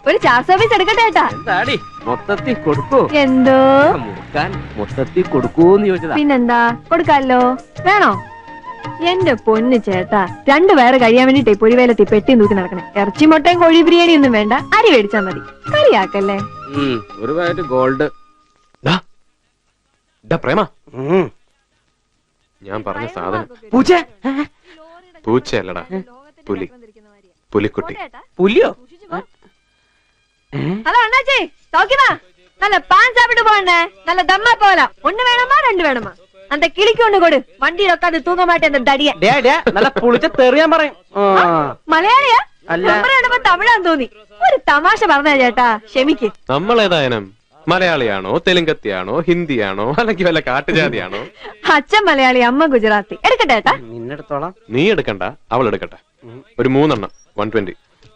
ഒരു ചാർ സർവീസ് എടുക്കട്ടെ ചേട്ടാ. എന്താടി മൊത്തത്തിൽ കൊടുക്കൂ? എന്തോ മുറുക്കാൻ മൊത്തത്തിൽ കൊടുക്കൂന്ന് ചോദിച്ചതാ. പിന്നെന്താ, കൊടുക്കാല്ലോ. വേണോ? എന്റെ പൊന്ന് ചേട്ടാ, 2 വയറ് കഴിയാൻ വേണ്ടിട്ടേ പൊരിവേലത്തി പെട്ടിയും തൂക്കി നടക്കണേ. ഇറച്ചി മുട്ടയും കോഴി ബിരിയാണി ഒന്നും വേണ്ട, അരി മേടിച്ചാ മതി. കളിയാക്കല്ലേ. ഒരു പാക്കറ്റ് ഗോൾഡ്. പ്രേമ, ഞാൻ പറഞ്ഞ സാധനം പൂച്ച? പൂച്ചയല്ലടാ, പുലി. പുലിക്കുട്ടി. പുലിയോ? ഹലോ അണ്ണാച്ചി, നോക്കിവാ. നല്ല പാൻ സാപ്പിട്ട് പോകണ്ടേ, നല്ല ദമ്മ പോല. 1 വേണമാ 2 വേണമാ? അന്ത കിളിക്കൊണ്ട് കൊടു, വണ്ടിയിൽ ഉക്കാந்து തൂങ്ങ മാട്ടേ തടിയ. നല്ല പുളിച്ച തെറിയാൻ പറയും. മലയാളിയാ? നമ്പർ തമിഴാന്ന് തോന്നി. ഒരു തമാശ പറഞ്ഞ ചേട്ടാ, ക്ഷമിക്ക്. നമ്മളേതായാലും മലയാളിയാണോ, തെലുങ്കത്തിയാണോ, ഹിന്ദിയാണോ, അല്ലെങ്കിൽ വല്ല കാട്ടുജാതിയാണോ? അച്ഛൻ മലയാളി, അമ്മ ഗുജറാത്തി. എടുക്കട്ടെ ചേട്ടാ? നിന്നെടുത്തോളാം. നീ എടുക്കണ്ട, അവൾ എടുക്കട്ടെ. ഒരു 3 എണ്ണം 120.